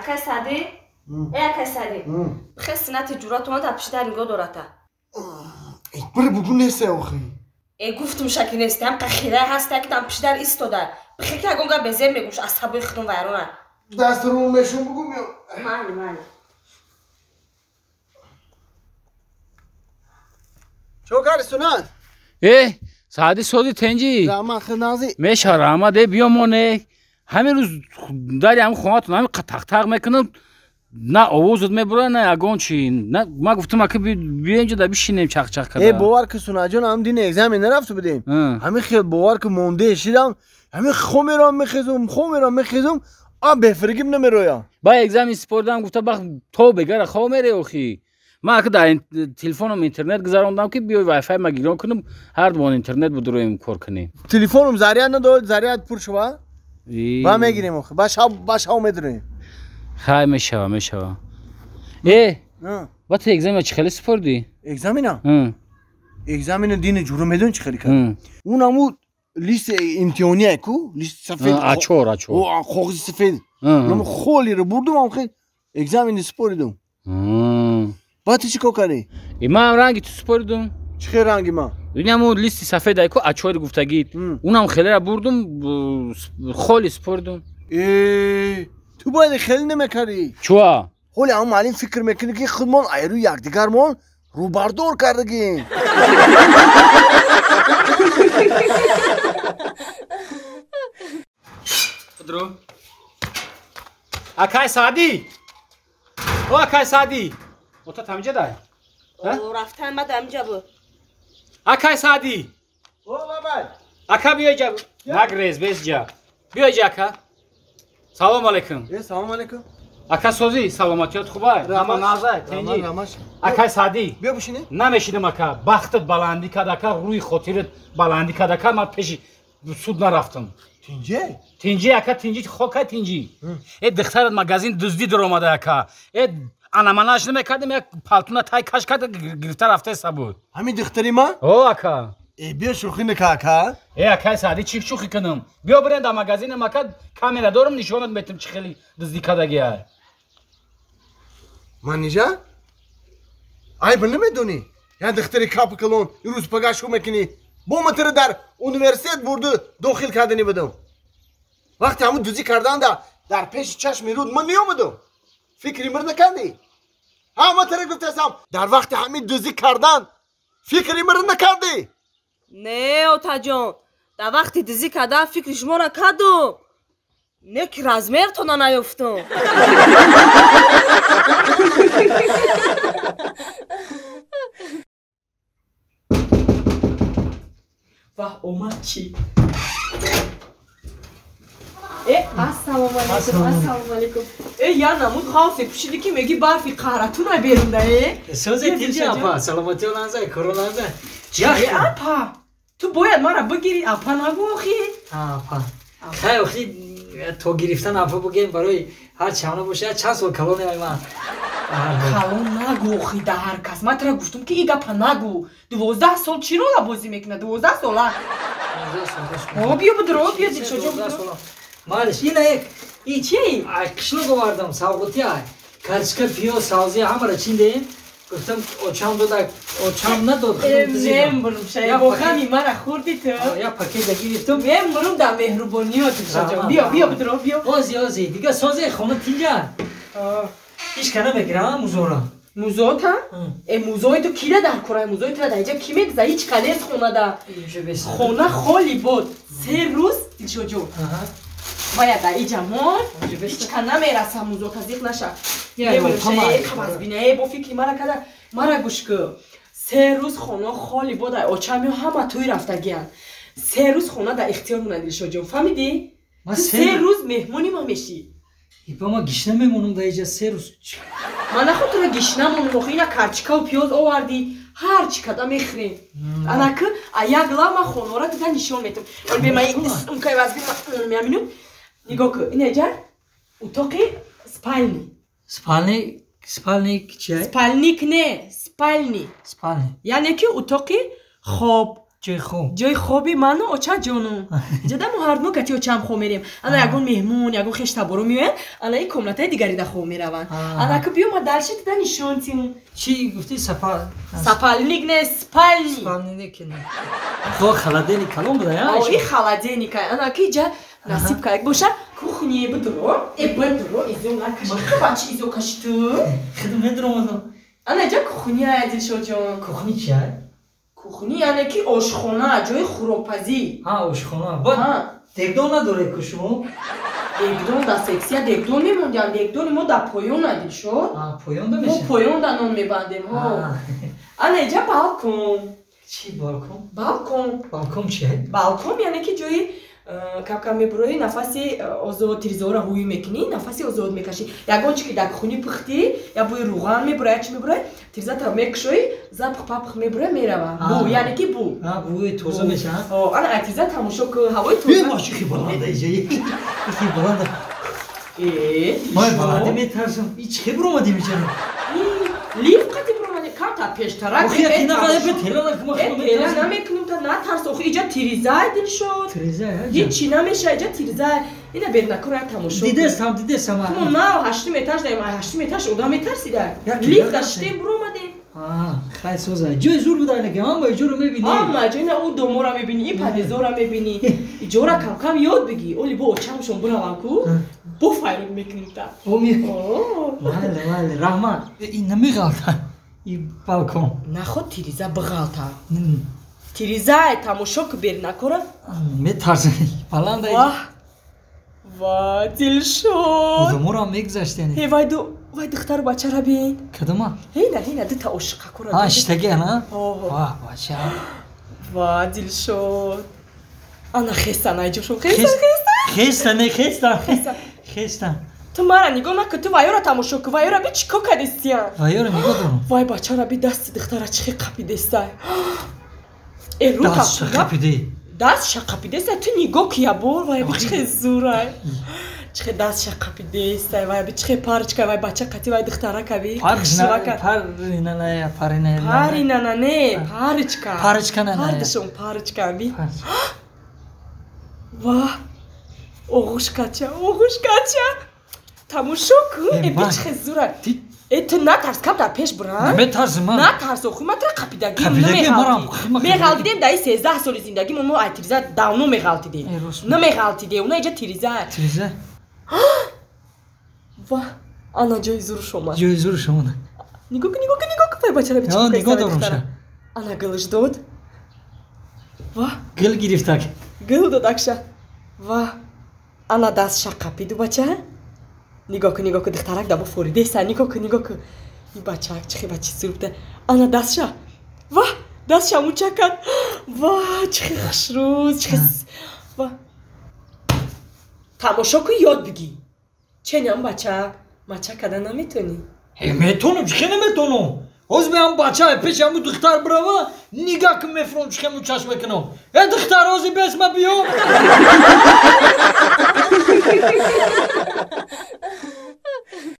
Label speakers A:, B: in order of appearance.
A: Akay Sadi? Akay Sadi. Bixir sinati jurat omad apishida ringo dorata.
B: برای بگو نیسته آخی
A: گفتم شکی نیستم قخیره هسته که دم پیشدر ایستاده بخیر که اگونگا بزر میگوش از تبوی خیرون ویرونه
B: دست رو میشون بگو میام
A: مالی
B: چو کاری سنان؟
C: سعدی سودی تنجی
B: رحمت خنازی
C: میشه رحمت بیا مونه همین روز داری همین خونهاتون همین تق میکنم نه آوازت میبره نه اگون چی نه ما گفتم اگه بیا اینجا دا بشینیم چق کرده
B: باور که سنا جان هم دین اگزم نرفت بدیم همین خیلی باور که مونده شیدم همین خمیرام میخیزم بفرگیم نمیرویا
C: با اگزم سپردم گفتم بخ تو بگر خواه میره اوخی ما اگه در تلفنم اینترنت گذاروندم که بیای وای فای مگیرون کنم هر دوان اینترنت بدرویم کار کنیم
B: تلفنم زریعت نداد زریعت پر شوا با میگیریم اوخی باش ها میدریم
C: خیلی میشه با تو اگزم چی خیلی سپردی؟
B: اگزامینه دین جورو میدون چی خیلی کرد اونمو لیست امتحانیه کو لیست سفید
C: اچور
B: خوغی سفید اونمو خولی رو بردم هم خیلی اگزامینه سپردم با تو چی کو کردی؟
C: ما هم رنگی تو سپردم
B: چی خیلی رنگی ما؟
C: اینمو لیست سفید ایکو اچور گفتگید اونم خیلی رو بردم خولی سپردم
B: تو باید خیلی نمیکردی
C: چوا؟
B: خولی هم معلوم فکر میکنی که خودمان ایرو یک دیگرمان رو بردار کردگیم
C: درو اکای سادی او اکای سادی او تا تمجه دای
A: رفتن ما دمجا بود
C: اکای سادی
B: او بابا
C: اکا بیای جا نگریز بیز جا بیای جا اکا سلام علیکم
B: سلام علیکم
C: اکا سوزی سلامتیات خوبه اما نازه تنجی اکای سادی
B: بیا بشینه
C: نمیشینم اکا بختت بلندی کد اکا روی خاطرت بلندی کد اکا من پیش سود نرفتم تنجی اکا تنجی خوکا تنجی دخترت مگازین دزدی در اومده اکا اناماناش نمیکردم یک پالتونا تای کش کرد گرفته رفته سبود
B: همین دختری ما؟
C: او اکا
B: بیا شوخی نکه اکا
C: اکای سادی چی شوخی کنم بیا برین در مگازین ما کد کامیرا دارم نشونت میتم چی خیلی دزدی کدگی های
B: من نیجا؟ ای بر نمیدونی یا دختری کاپ کلون این روز پگاهشو میکنی با متر در اونیورسیت برده داخل کردنی بدم وقتی همون دوزی کردن در پیش چشم رود من نیامدم فکری مر نکردی همه تره گفتم در وقت همین دوزی کردن فکری مر نکردی
A: نه اوتا جان در وقتی دوزی کردن فکر شما را کردم نه که رزمیر تو نیفتم
D: و اومد چی؟
A: السلام علیکم یا نمود خاصی پوشیدی که میگی برفی قهرتون های بیرونده
D: سوزه تیجی اپا سلامتی ولنزه کرولنزه
A: اپا تو باید ما را بگیری اپا نگو اخی
D: اپا خیلی اخی تو گرفتن اپا بگیم برای هر چمنه باشه چند سال کلون های من
A: کلون نگو اخی در هر کس من ترا گفتم که ای گپا نگو 12 سال چی رو بازی میکنه 12 سال بیا بدرو بیا دید شجا بدرو
D: مالش این چی؟ کشلو گواردم ساوگوتی های کرچکه پیو سازی همه را چینده گفتم اوچام داد اوچام نداد
A: ممبرم شاید با خمی مرا خوردی تو
D: یا پاکت گرفتم
A: ممبرم در مهربانیات شجا بیا بدرو بیا
D: آزی دیگه سازی خونه تینجا ایش کنه بگیرم موزورا
A: موزوت ها؟ موزوی تو کی در کره موزوی تو در اینجا کی میگذا هیچ کلیس خونه دا خونه خالی بود 3 روز شجا باید در اینجا مون هیچ کنه میرسه موزو تزیق نشه میبرم شده کمز بینه با فکری مرا کده مرا گوش که 3 روز خونه خالی بود اوچمی همه توی رفته گیان 3 روز خونه در اختیار موندی شجا فهمیدی؟ 3 روز مهمونی ما میشی
D: با ما گشنه میمونم در اینجا 3 روز
A: من نخود تو را گشنه مونم اینا کرچکا و پیاز آوردی هر چی کدا میخریم انا که یک لام خونه را دیگه نشون میتم اون به من اون که واسه میامینم نگاه کن این اینجا اتاقی
D: سپالنیک چیه؟
A: سپالنیک نه سپالنی
D: سپالنی
A: یعنی که اتاقی خواب جای خوبی منو اوچا جونو جدا مو هر دو کتی اوچام خو میریم انا یگون مهمون یگون خشتا برو میوین انا این کملتای دیگری دا خو میرون انا که بیو ما دلشت دا نشونتیم
D: چی گفتی
A: سپالنیک نه سپالنی
D: سپالنیک نه خو خلادنی کلون بوده یا
A: این خلادنی که انا که جا نصیب که باشه کوخنیه بدرو بدرو ایزو نکشی خباچی ایزو کشتو
D: خدمه درو
A: انا جا کوخنیه ادیل شو جون
D: کوخنی چیه
A: کوخنی یعنی که آشخانه جای خوراکپزی
D: آشخانه بعد دگدان نداره که شما
A: دگدان دا سکسیه دگدان میموندیم دگدان ما دا پایون ندید شد
D: پایون دا میشه
A: ما پایون دا نام میبندیم انا اینجا بالکن
D: چی بالکن؟ بالکن چیه؟
A: بالکن یعنی که جای کم میبروی نفسی آزاد تریزورا هوی میکنی نفسی آزاد میکشی یگان چی که در خونی پختی یا بوی روغن میبروی چی میبروی تریزا تا میکشوی زب پخ میبروی میروه بو یعنی که بو
D: بوی توزه میشه
A: انا تریزا تماشا که هوای توزه
D: باشی که بلنده ایجا یکی بلنده
A: ما
D: بلنده میترسم هیچ خیلی برامدی میچنم
A: لیف قدی برامدی کم تا پیشترک
D: آخی اکی نقده به تیلا نکم اخیرا
A: تیلا نمیکنیم تا نترس آخی ایجا تریزای دل شد
D: تریزای
A: هیچی نمیشه ایجا تریزای اینه بیر نکن تماشا
D: دیدستم
A: ما هشتم اتاج داریم هشتم اتاج اودا میترسیده لیف داشتیم برامدیم
D: خیلی سوزه جای زور بوده اینه که اما ایجا رو میبینی
A: اما جای نه اون دومو را میبینی این پدیزو را میبینی ایجا را کم کم یاد بگی اولی با چمشون برام کو بو فایرون میکنیم تا
D: ولی رحمت این نمیغلطه این بالکن
A: نخود تریزه بغلطه تریزه تماشا که بیر نکره
D: میترسه بلنده
A: واه دل شد
D: بودمو را میگذشت یعنی
A: وای دختر بچه را بین
D: کدومه؟
A: هینه دو تا عشقه کرده
D: اشتگه نه؟ واه بچه
A: واه دل شد انا خیستن ایجا شد
D: خیستن
A: تو مرا نگاه نکن تو وایو را تماشا کن وایو را بی چیکار کردیستیم
D: وایو را نگاه دارم
A: وای بچه را بی دست دختر چخی قپیدسته
D: دست شقپیده
A: دست شقپیدسته تو نگاه کیا بول وای بی چخی زورای چخی دست شقپیدسته وای بی چخی پارچ که وای بچه قطی وای دختره که بی
D: پارچ
A: که بی واه اوغوش کچه تماشا کن بی چخی زورای تو نترس کم در پیش برم
D: نمیترسم من
A: نترس خوی من تر قپیدگی میغلطیدیم در این 13 سال زندگی ما تریزه داونو میغلطیدیم نمیغلطیدیم اونا اینجا تریزه واه انا جای زور شما نگاه که بچه را بیچه
D: نگاه دارم شد
A: انا گلش داد واه
D: گل گرفتک
A: گل دادکشه واه انا دست شا قپیدو بچه نگاه که دخترک دابا فوریده سن نگاه که این بچه چخی بچه زور بده انا دستشا واه دستشا موچه کن واه چخی خشروز واه تماشا که یاد بگی چه نیم بچه کدن نمیتونی
D: میتونم چخی نمیتونم از به هم بچه پیش همون دختر بروا نگاه که میفرم چخی مو چشم کنم دختر آزی به اسم بیام